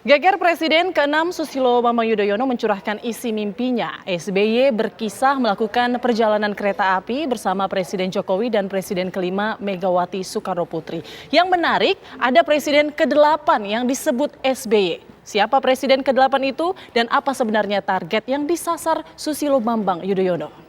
Geger Presiden ke-6 Susilo Bambang Yudhoyono mencurahkan isi mimpinya. SBY berkisah melakukan perjalanan kereta api bersama Presiden Jokowi dan Presiden ke-5 Megawati Soekarnoputri. Yang menarik, ada Presiden ke-8 yang disebut SBY. Siapa Presiden ke-8 itu dan apa sebenarnya target yang disasar Susilo Bambang Yudhoyono?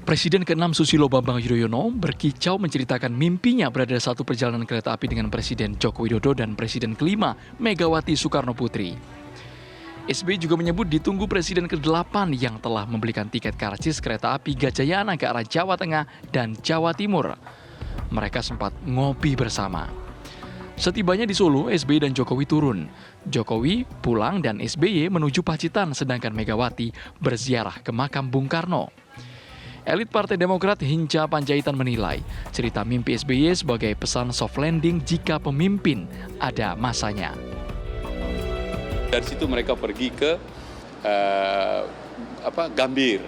Presiden ke-6 Susilo Bambang Yudhoyono berkicau menceritakan mimpinya berada satu perjalanan kereta api dengan Presiden Joko Widodo dan Presiden ke-5 Megawati Soekarnoputri. SBY juga menyebut ditunggu Presiden ke-8 yang telah membelikan tiket karcis kereta api Gajayana ke arah Jawa Tengah dan Jawa Timur. Mereka sempat ngopi bersama. Setibanya di Solo, SBY dan Jokowi turun. Jokowi pulang dan SBY menuju Pacitan, sedangkan Megawati berziarah ke makam Bung Karno. Elit Partai Demokrat Hinca Panjaitan menilai cerita mimpi SBY sebagai pesan soft landing jika pemimpin ada masanya. Dari situ mereka pergi ke Gambir,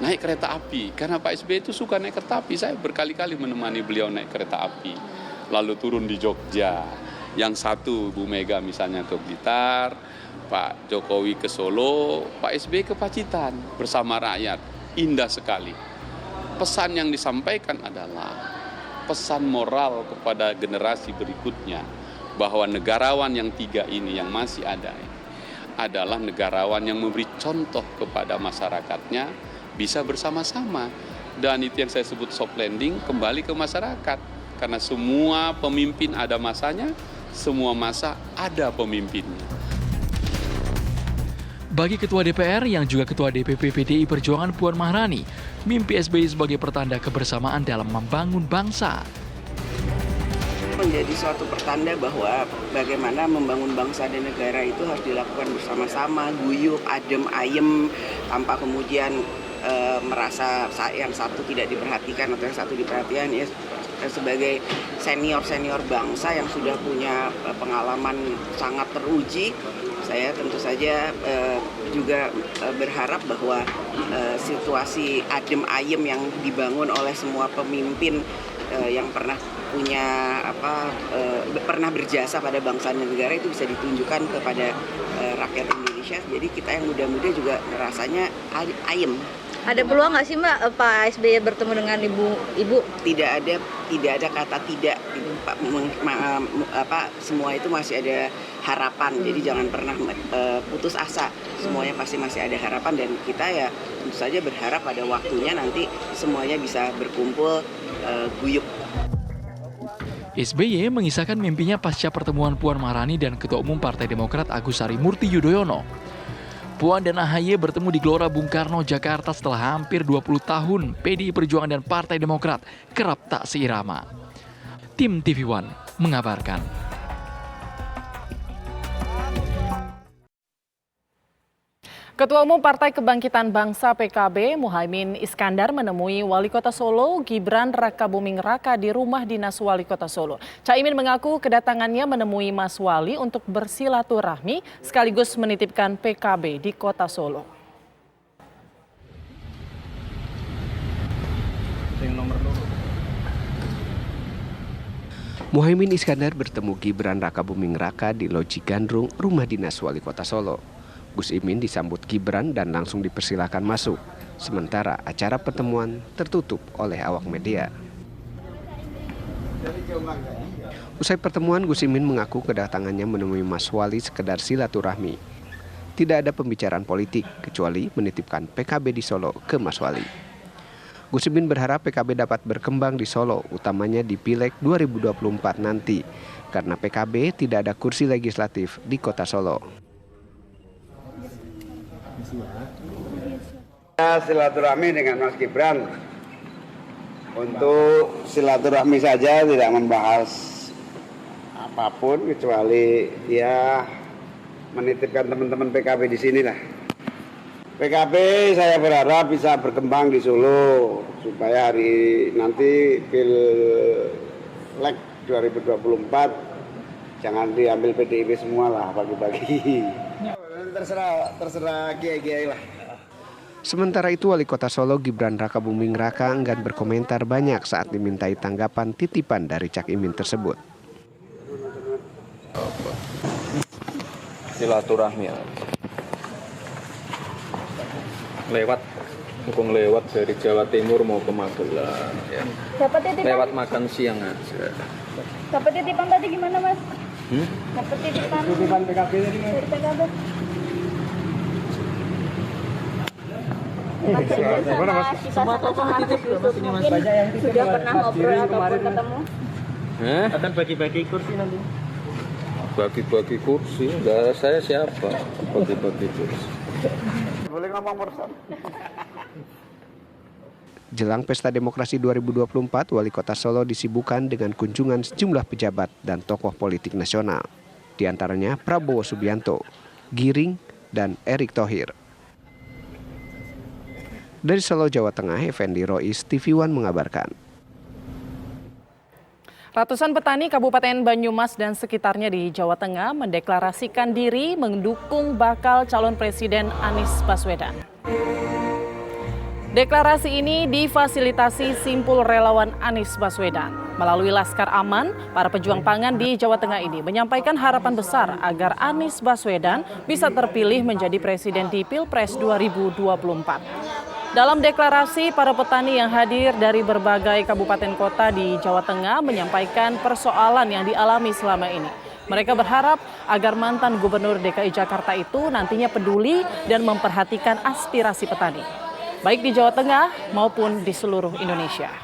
naik kereta api. Karena Pak SBY itu suka naik kereta api. Saya berkali-kali menemani beliau naik kereta api. Lalu turun di Jogja. Yang satu Bu Mega misalnya ke Blitar, Pak Jokowi ke Solo, Pak SBY ke Pacitan bersama rakyat. Indah sekali. Pesan yang disampaikan adalah pesan moral kepada generasi berikutnya bahwa negarawan yang tiga ini yang masih ada adalah negarawan yang memberi contoh kepada masyarakatnya bisa bersama-sama. Dan itu yang saya sebut soft landing, kembali ke masyarakat. Karena semua pemimpin ada masanya, semua masa ada pemimpinnya. Bagi Ketua DPR yang juga Ketua DPP PDI Perjuangan Puan Maharani, mimpi SBY sebagai pertanda kebersamaan dalam membangun bangsa. Menjadi suatu pertanda bahwa bagaimana membangun bangsa dan negara itu harus dilakukan bersama-sama, guyup, adem, ayem, tanpa kemudian merasa yang satu tidak diperhatikan atau yang satu diperhatikan. Ya, sebagai senior bangsa yang sudah punya pengalaman sangat teruji, saya tentu saja juga berharap bahwa situasi adem ayem yang dibangun oleh semua pemimpin yang pernah pernah berjasa pada bangsa dan negara itu bisa ditunjukkan kepada rakyat Indonesia. Jadi kita yang muda-muda juga rasanya ayem. Ada peluang nggak sih Mbak Pak SBY bertemu dengan Ibu? Tidak ada kata tidak. Semua itu masih ada harapan. Jadi jangan pernah putus asa. Semuanya pasti masih ada harapan dan kita ya tentu saja berharap pada waktunya nanti semuanya bisa berkumpul guyup. SBY mengisahkan mimpinya pasca pertemuan Puan Maharani dan Ketua Umum Partai Demokrat Agus Harimurti Yudhoyono. Puan dan AHY bertemu di Gelora Bung Karno, Jakarta setelah hampir 20 tahun PDI Perjuangan dan Partai Demokrat kerap tak seirama. Tim TV One mengabarkan. Ketua Umum Partai Kebangkitan Bangsa PKB Muhaimin Iskandar menemui Wali Kota Solo Gibran Rakabuming Raka di rumah dinas Wali Kota Solo. Caimin mengaku kedatangannya menemui Mas Wali untuk bersilaturahmi sekaligus menitipkan PKB di Kota Solo. Muhaimin Iskandar bertemu Gibran Rakabuming Raka di Loji Gandrung, rumah dinas Wali Kota Solo. Gus Imin disambut Gibran dan langsung dipersilakan masuk. Sementara acara pertemuan tertutup oleh awak media. Usai pertemuan, Gus Imin mengaku kedatangannya menemui Mas Wali sekedar silaturahmi. Tidak ada pembicaraan politik kecuali menitipkan PKB di Solo ke Mas Wali. Gus Imin berharap PKB dapat berkembang di Solo, utamanya di Pileg 2024 nanti, karena PKB tidak ada kursi legislatif di kota Solo. Silaturahmi dengan Mas Gibran untuk silaturahmi saja, tidak membahas apapun kecuali ya menitipkan teman-teman PKB di sini lah. PKB saya berharap bisa berkembang di Solo supaya hari nanti Pileg 2024 jangan diambil PDIP semua lah pagi-pagi. Terserah kiai-kiai lah. Sementara itu, Wali Kota Solo Gibran Rakabuming Raka enggan berkomentar banyak saat dimintai tanggapan titipan dari Cak Imin tersebut. Silaturahmi lewat dari Jawa Timur mau ke Magelang ya. Dapat titipan? Lewat makan siang aja. Dapat titipan tadi gimana, Mas? Dapat titipan PKB tadi, Mas? Dari PKB. Semua tokoh dititip Mas ini, Mas. Sudah pernah ngobrol ataupun ketemu? Akan bagi-bagi kursi nanti. Bagi-bagi kursi? Enggak, saya siapa? Bagi-bagi kursi. Boleh ngomong persen. Jelang Pesta Demokrasi 2024, Wali Kota Solo disibukkan dengan kunjungan sejumlah pejabat dan tokoh politik nasional. Di antaranya Prabowo Subianto, Giring, dan Erick Thohir. Dari Solo, Jawa Tengah, Effendi Rois, TV One mengabarkan. Ratusan petani Kabupaten Banyumas dan sekitarnya di Jawa Tengah mendeklarasikan diri mendukung bakal calon Presiden Anies Baswedan. Deklarasi ini difasilitasi simpul relawan Anies Baswedan. Melalui Laskar Aman, para pejuang pangan di Jawa Tengah ini menyampaikan harapan besar agar Anies Baswedan bisa terpilih menjadi presiden di Pilpres 2024. Dalam deklarasi, para petani yang hadir dari berbagai kabupaten kota di Jawa Tengah menyampaikan persoalan yang dialami selama ini. Mereka berharap agar mantan Gubernur DKI Jakarta itu nantinya peduli dan memperhatikan aspirasi petani, baik di Jawa Tengah maupun di seluruh Indonesia.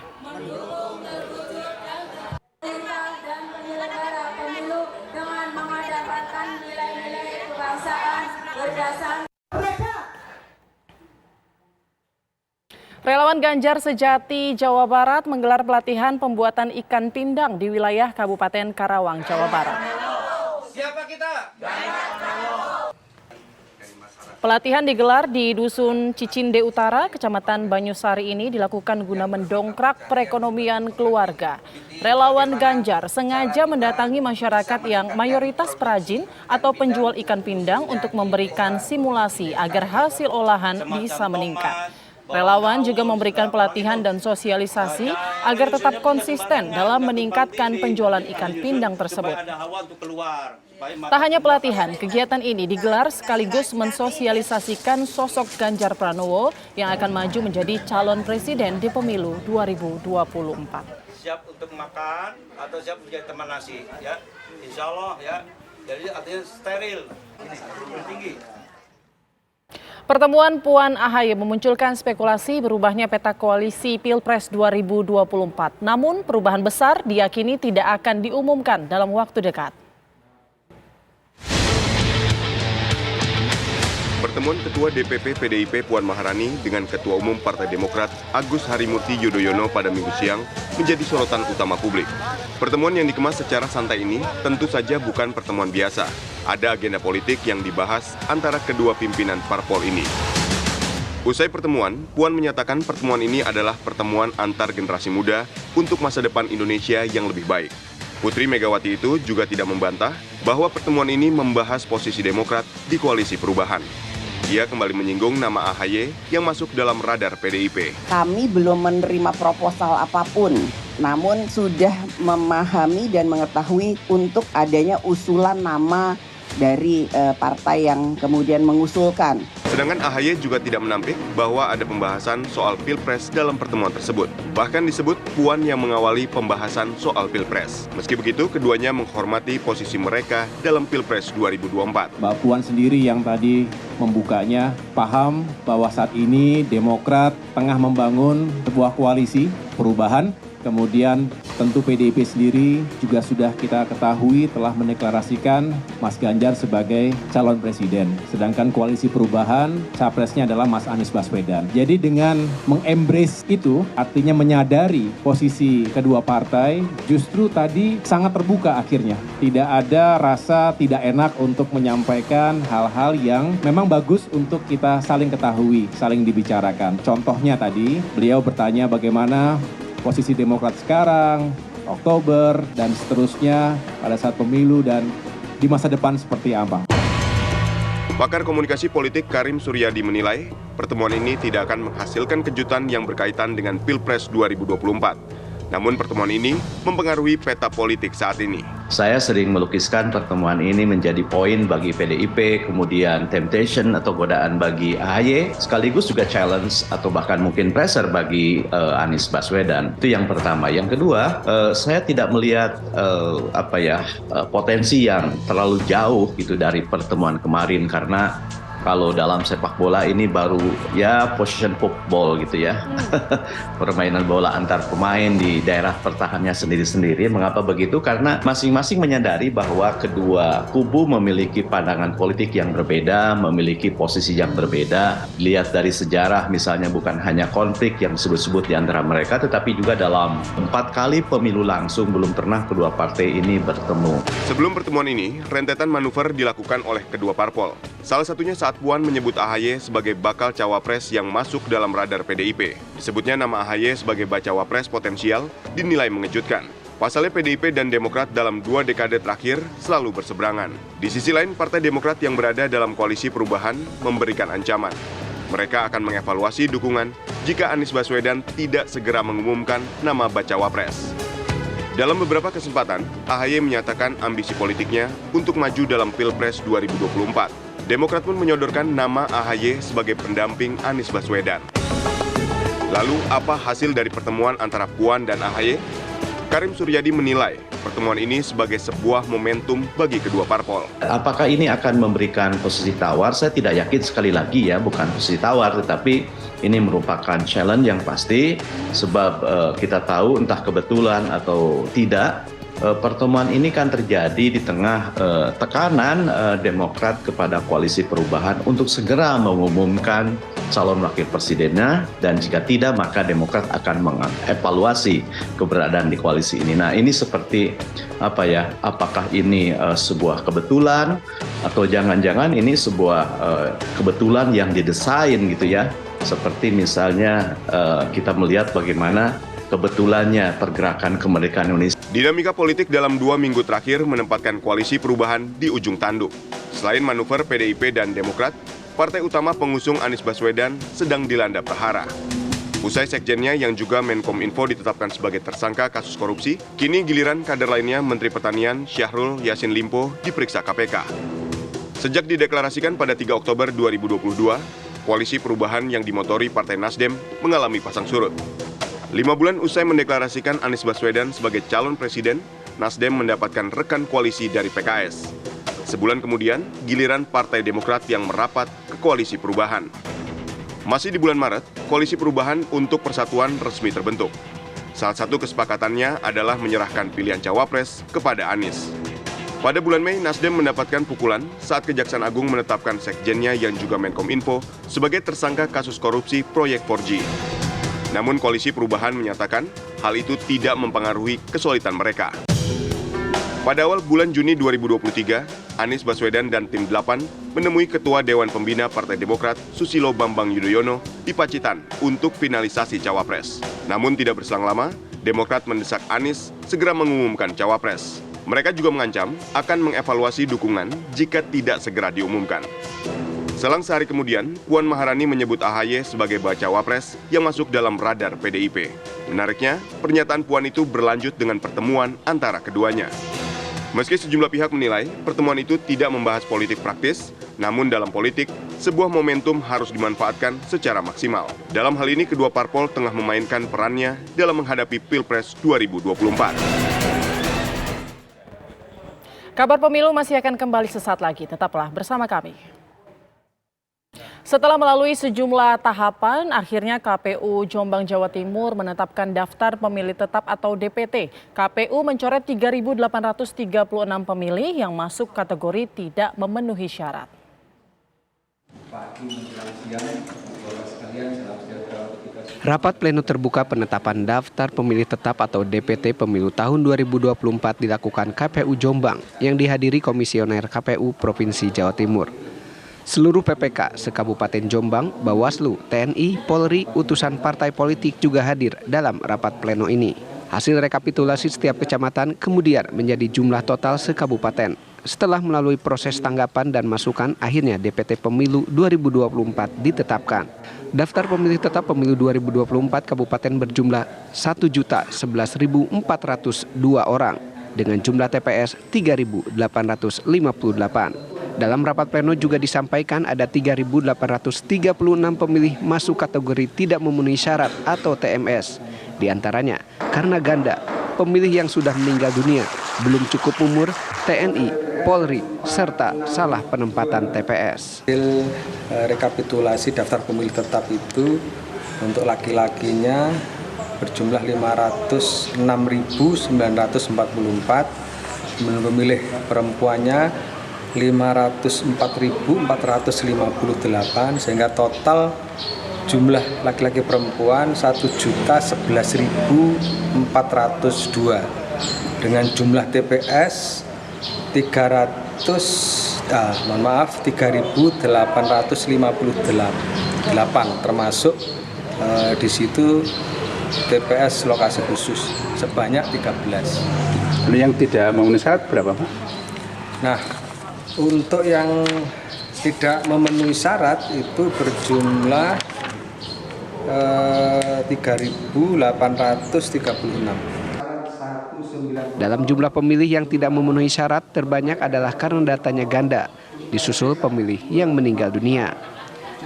Relawan Ganjar Sejati Jawa Barat menggelar pelatihan pembuatan ikan pindang di wilayah Kabupaten Karawang, Jawa Barat. Siapa kita? Pelatihan digelar di Dusun Cicinde Utara, Kecamatan Banyusari ini dilakukan guna mendongkrak perekonomian keluarga. Relawan Ganjar sengaja mendatangi masyarakat yang mayoritas perajin atau penjual ikan pindang untuk memberikan simulasi agar hasil olahan bisa meningkat. Relawan juga memberikan pelatihan dan sosialisasi agar tetap konsisten dalam meningkatkan penjualan ikan pindang tersebut. Tak hanya pelatihan, kegiatan ini digelar sekaligus mensosialisasikan sosok Ganjar Pranowo yang akan maju menjadi calon presiden di pemilu 2024. Siap untuk makan atau siap menjadi teman nasi, ya, insya Allah ya. Jadi artinya steril, ini tinggi. Pertemuan Puan AHY memunculkan spekulasi berubahnya peta koalisi Pilpres 2024. Namun perubahan besar diyakini tidak akan diumumkan dalam waktu dekat. Pertemuan Ketua DPP PDIP Puan Maharani dengan Ketua Umum Partai Demokrat Agus Harimurti Yudhoyono pada Minggu siang menjadi sorotan utama publik. Pertemuan yang dikemas secara santai ini tentu saja bukan pertemuan biasa. Ada agenda politik yang dibahas antara kedua pimpinan parpol ini. Usai pertemuan, Puan menyatakan pertemuan ini adalah pertemuan antar generasi muda untuk masa depan Indonesia yang lebih baik. Putri Megawati itu juga tidak membantah bahwa pertemuan ini membahas posisi Demokrat di koalisi perubahan. Ia kembali menyinggung nama AHY yang masuk dalam radar PDIP. Kami belum menerima proposal apapun, namun sudah memahami dan mengetahui untuk adanya usulan nama dari partai yang kemudian mengusulkan. Sedangkan AHY juga tidak menampik bahwa ada pembahasan soal Pilpres dalam pertemuan tersebut. Bahkan disebut Puan yang mengawali pembahasan soal Pilpres. Meski begitu, keduanya menghormati posisi mereka dalam Pilpres 2024. Mbak Puan sendiri yang tadi membukanya paham bahwa saat ini Demokrat tengah membangun sebuah koalisi perubahan. Kemudian tentu PDIP sendiri juga sudah kita ketahui telah mendeklarasikan Mas Ganjar sebagai calon presiden. Sedangkan koalisi perubahan, capresnya adalah Mas Anies Baswedan. Jadi dengan mengembrace itu, artinya menyadari posisi kedua partai, justru tadi sangat terbuka akhirnya. Tidak ada rasa tidak enak untuk menyampaikan hal-hal yang memang bagus untuk kita saling ketahui, saling dibicarakan. Contohnya tadi, beliau bertanya bagaimana posisi Demokrat sekarang, Oktober, dan seterusnya pada saat pemilu dan di masa depan seperti apa. Pakar komunikasi politik Karim Suryadi menilai, pertemuan ini tidak akan menghasilkan kejutan yang berkaitan dengan Pilpres 2024. Namun pertemuan ini mempengaruhi peta politik saat ini. Saya sering melukiskan pertemuan ini menjadi poin bagi PDIP, kemudian temptation atau godaan bagi AHY, sekaligus juga challenge atau bahkan mungkin pressure bagi Anies Baswedan. Itu yang pertama. Yang kedua, saya tidak melihat potensi yang terlalu jauh gitu dari pertemuan kemarin, karena kalau dalam sepak bola ini baru ya position football gitu ya. Permainan bola antar pemain di daerah pertahanannya sendiri-sendiri. Mengapa begitu? Karena masing-masing menyadari bahwa kedua kubu memiliki pandangan politik yang berbeda, memiliki posisi yang berbeda. Lihat dari sejarah misalnya bukan hanya konflik yang disebut-sebut di antara mereka, tetapi juga dalam 4 kali pemilu langsung belum pernah kedua partai ini bertemu. Sebelum pertemuan ini, rentetan manuver dilakukan oleh kedua parpol. Salah satunya saat Puan menyebut AHY sebagai bakal cawapres yang masuk dalam radar PDIP. Disebutnya nama AHY sebagai bacawapres potensial dinilai mengejutkan. Pasalnya PDIP dan Demokrat dalam 2 dekade terakhir selalu berseberangan. Di sisi lain, Partai Demokrat yang berada dalam koalisi perubahan memberikan ancaman. Mereka akan mengevaluasi dukungan jika Anies Baswedan tidak segera mengumumkan nama bacawapres. Dalam beberapa kesempatan, AHY menyatakan ambisi politiknya untuk maju dalam Pilpres 2024. Demokrat pun menyodorkan nama AHY sebagai pendamping Anies Baswedan. Lalu, apa hasil dari pertemuan antara Puan dan AHY? Karim Suryadi menilai pertemuan ini sebagai sebuah momentum bagi kedua parpol. Apakah ini akan memberikan posisi tawar? Saya tidak yakin, sekali lagi ya, bukan posisi tawar, tetapi ini merupakan challenge yang pasti, sebab kita tahu entah kebetulan atau tidak, pertemuan ini kan terjadi di tengah tekanan Demokrat kepada koalisi perubahan untuk segera mengumumkan calon wakil presidennya, dan jika tidak maka Demokrat akan mengevaluasi keberadaan di koalisi ini. Nah, ini seperti apakah ini sebuah kebetulan atau jangan-jangan ini sebuah kebetulan yang didesain gitu ya, seperti misalnya kita melihat bagaimana kebetulannya pergerakan kemerdekaan Indonesia. Dinamika politik dalam 2 minggu terakhir menempatkan koalisi perubahan di ujung tanduk. Selain manuver PDIP dan Demokrat, partai utama pengusung Anies Baswedan sedang dilanda prahara. Usai sekjennya yang juga Menkominfo ditetapkan sebagai tersangka kasus korupsi, kini giliran kader lainnya Menteri Pertanian Syahrul Yassin Limpo diperiksa KPK. Sejak dideklarasikan pada 3 Oktober 2022, koalisi perubahan yang dimotori Partai Nasdem mengalami pasang surut. 5 bulan usai mendeklarasikan Anies Baswedan sebagai calon presiden, Nasdem mendapatkan rekan koalisi dari PKS. Sebulan kemudian, giliran Partai Demokrat yang merapat ke koalisi perubahan. Masih di bulan Maret, koalisi perubahan untuk persatuan resmi terbentuk. Salah satu kesepakatannya adalah menyerahkan pilihan cawapres kepada Anies. Pada bulan Mei, Nasdem mendapatkan pukulan saat Kejaksaan Agung menetapkan sekjennya yang juga Menkominfo sebagai tersangka kasus korupsi proyek 4G. Namun koalisi perubahan menyatakan hal itu tidak mempengaruhi kesolidan mereka. Pada awal bulan Juni 2023, Anies Baswedan dan tim 8 menemui Ketua Dewan Pembina Partai Demokrat Susilo Bambang Yudhoyono di Pacitan untuk finalisasi cawapres. Namun tidak berselang lama, Demokrat mendesak Anies segera mengumumkan cawapres. Mereka juga mengancam akan mengevaluasi dukungan jika tidak segera diumumkan. Selang sehari kemudian, Puan Maharani menyebut AHY sebagai bacawapres yang masuk dalam radar PDIP. Menariknya, pernyataan Puan itu berlanjut dengan pertemuan antara keduanya. Meski sejumlah pihak menilai pertemuan itu tidak membahas politik praktis, namun dalam politik, sebuah momentum harus dimanfaatkan secara maksimal. Dalam hal ini, kedua parpol tengah memainkan perannya dalam menghadapi Pilpres 2024. Kabar Pemilu masih akan kembali sesaat lagi. Tetaplah bersama kami. Setelah melalui sejumlah tahapan, akhirnya KPU Jombang Jawa Timur menetapkan daftar pemilih tetap atau DPT. KPU mencoret 3.836 pemilih yang masuk kategori tidak memenuhi syarat. Rapat pleno terbuka penetapan daftar pemilih tetap atau DPT pemilu tahun 2024 dilakukan KPU Jombang yang dihadiri Komisioner KPU Provinsi Jawa Timur. Seluruh PPK se-Kabupaten Jombang, Bawaslu, TNI, Polri, utusan partai politik juga hadir dalam rapat pleno ini. Hasil rekapitulasi setiap kecamatan kemudian menjadi jumlah total se-Kabupaten. Setelah melalui proses tanggapan dan masukan, akhirnya DPT Pemilu 2024 ditetapkan. Daftar pemilih tetap pemilu 2024 kabupaten berjumlah 1.011.402 orang dengan jumlah TPS 3.858. Dalam rapat pleno juga disampaikan ada 3.836 pemilih masuk kategori tidak memenuhi syarat atau TMS. Di antaranya karena ganda, pemilih yang sudah meninggal dunia, belum cukup umur, TNI, Polri, serta salah penempatan TPS. Rekapitulasi daftar pemilih tetap itu untuk laki-lakinya berjumlah 506.944, pemilih perempuannya 504.458, sehingga total jumlah laki-laki perempuan 1.011.402 dengan jumlah TPS 3.858, termasuk di situ TPS lokasi khusus sebanyak 13. Yang tidak memenuhi syarat berapa, Pak? Nah, untuk yang tidak memenuhi syarat itu berjumlah 3.836. Dalam jumlah pemilih yang tidak memenuhi syarat terbanyak adalah karena datanya ganda, disusul pemilih yang meninggal dunia.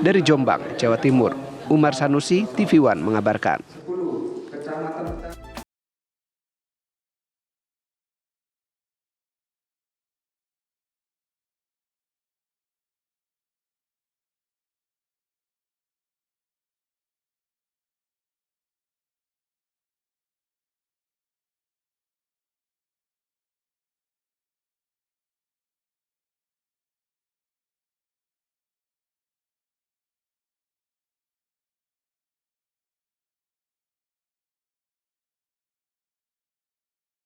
Dari Jombang, Jawa Timur, Umar Sanusi, TV One mengabarkan.